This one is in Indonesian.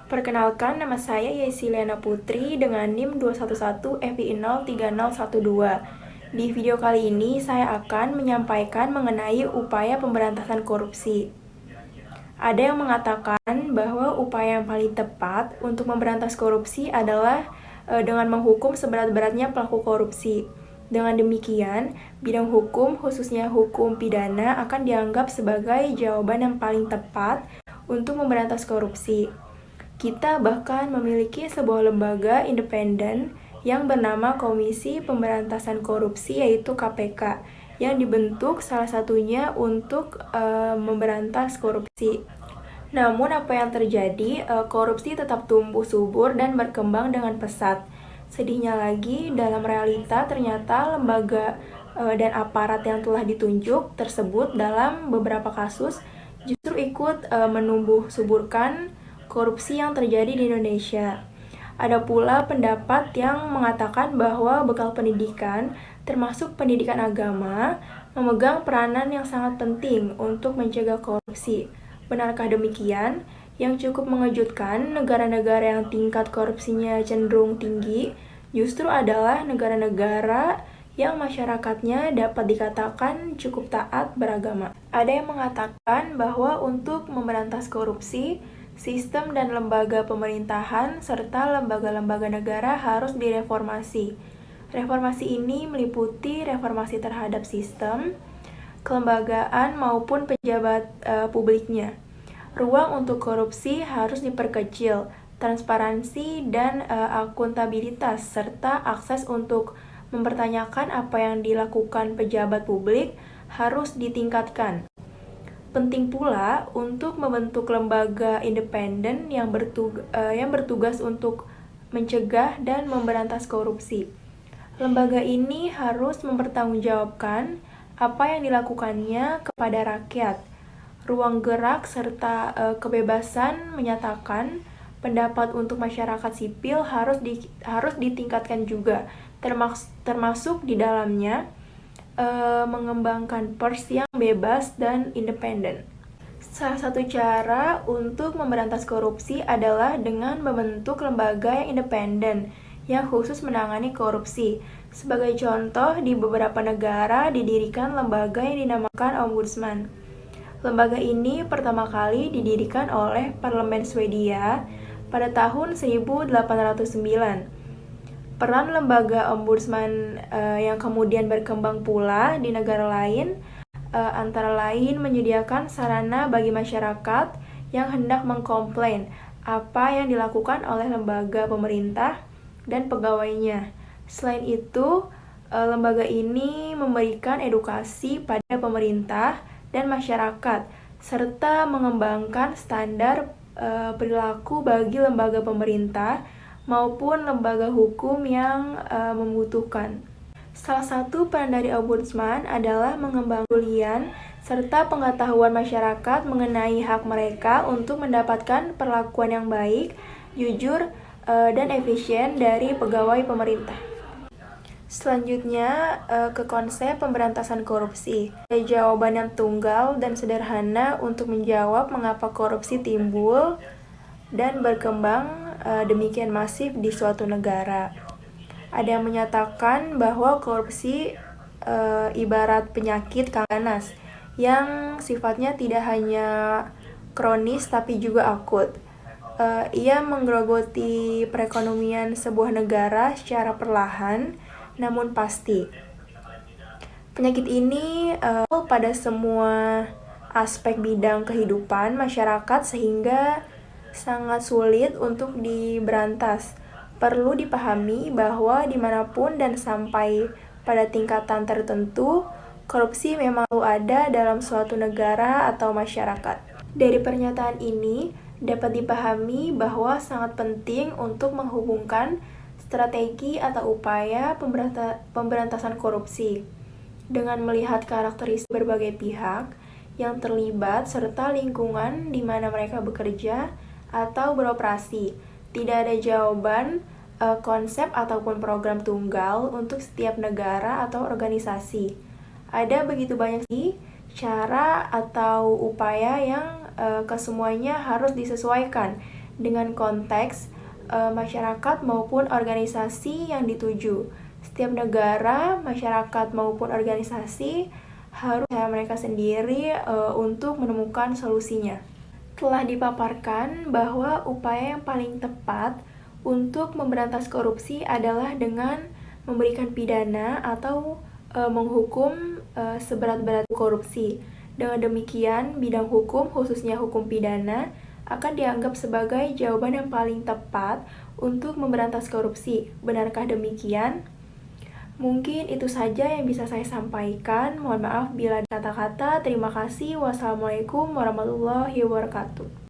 Perkenalkan, nama saya Yesiliana Putri dengan NIM 211FI03012. Di video kali ini, saya akan menyampaikan mengenai upaya pemberantasan korupsi. Ada yang mengatakan bahwa upaya yang paling tepat untuk memberantas korupsi adalah dengan menghukum seberat-beratnya pelaku korupsi. Dengan demikian, bidang hukum, khususnya hukum pidana, akan dianggap sebagai jawaban yang paling tepat untuk memberantas korupsi. Kita bahkan memiliki sebuah lembaga independen yang bernama Komisi Pemberantasan Korupsi, yaitu KPK, yang dibentuk salah satunya untuk memberantas korupsi. Namun apa yang terjadi, korupsi tetap tumbuh subur dan berkembang dengan pesat. Sedihnya lagi, dalam realita ternyata lembaga dan aparat yang telah ditunjuk tersebut dalam beberapa kasus justru ikut menumbuh suburkan korupsi yang terjadi di Indonesia. Ada pula pendapat yang mengatakan bahwa bekal pendidikan, termasuk pendidikan agama, memegang peranan yang sangat penting untuk mencegah korupsi. Benarkah demikian? Yang cukup mengejutkan, negara-negara yang tingkat korupsinya cenderung tinggi justru adalah negara-negara yang masyarakatnya dapat dikatakan cukup taat beragama. Ada yang mengatakan bahwa untuk memberantas korupsi, sistem dan lembaga pemerintahan serta lembaga-lembaga negara harus direformasi. Reformasi ini meliputi reformasi terhadap sistem, kelembagaan maupun pejabat publiknya. Ruang untuk korupsi harus diperkecil, transparansi dan akuntabilitas serta akses untuk mempertanyakan apa yang dilakukan pejabat publik harus ditingkatkan. Penting pula untuk membentuk lembaga independen yang bertugas untuk mencegah dan memberantas korupsi. Lembaga ini harus mempertanggungjawabkan apa yang dilakukannya kepada rakyat. Ruang gerak serta kebebasan menyatakan pendapat untuk masyarakat sipil harus ditingkatkan juga, termasuk di dalamnya mengembangkan pers yang bebas dan independen. Salah satu cara untuk memberantas korupsi adalah dengan membentuk lembaga yang independen yang khusus menangani korupsi. Sebagai contoh, di beberapa negara didirikan lembaga yang dinamakan Ombudsman. Lembaga ini pertama kali didirikan oleh Parlemen Swedia pada tahun 1809. Peran lembaga ombudsman yang kemudian berkembang pula di negara lain, antara lain menyediakan sarana bagi masyarakat yang hendak mengkomplain apa yang dilakukan oleh lembaga pemerintah dan pegawainya. Selain itu, lembaga ini memberikan edukasi pada pemerintah dan masyarakat, serta mengembangkan standar perilaku bagi lembaga pemerintah maupun lembaga hukum yang membutuhkan. Salah satu peran dari Ombudsman adalah mengembangkan kepedulian serta pengetahuan masyarakat mengenai hak mereka untuk mendapatkan perlakuan yang baik, jujur, dan efisien dari pegawai pemerintah. Selanjutnya ke konsep pemberantasan korupsi. Ada jawaban yang tunggal dan sederhana untuk menjawab mengapa korupsi timbul dan berkembang demikian masif di suatu negara. Ada yang menyatakan bahwa korupsi ibarat penyakit ganas yang sifatnya tidak hanya kronis tapi juga akut. Ia menggerogoti perekonomian sebuah negara secara perlahan namun pasti. Penyakit ini pada semua aspek bidang kehidupan masyarakat sehingga sangat sulit untuk diberantas. Perlu dipahami bahwa dimanapun dan sampai pada tingkatan tertentu, korupsi memang selalu ada dalam suatu negara atau masyarakat. Dari pernyataan ini, dapat dipahami bahwa sangat penting untuk menghubungkan strategi atau upaya pemberantasan korupsi dengan melihat karakteristik berbagai pihak yang terlibat serta lingkungan di mana mereka bekerja atau beroperasi. Tidak ada jawaban, konsep ataupun program tunggal untuk setiap negara atau organisasi. Ada begitu banyak cara atau upaya yang kesemuanya harus disesuaikan dengan konteks masyarakat maupun organisasi yang dituju. Setiap negara, masyarakat maupun organisasi harus cara mereka sendiri untuk menemukan solusinya. Telah dipaparkan bahwa upaya yang paling tepat untuk memberantas korupsi adalah dengan memberikan pidana atau menghukum seberat-berat korupsi. Dengan demikian, bidang hukum, khususnya hukum pidana, akan dianggap sebagai jawaban yang paling tepat untuk memberantas korupsi. Benarkah demikian? Mungkin itu saja yang bisa saya sampaikan. Mohon maaf bila ada kata-kata. Terima kasih. Wassalamualaikum warahmatullahi wabarakatuh.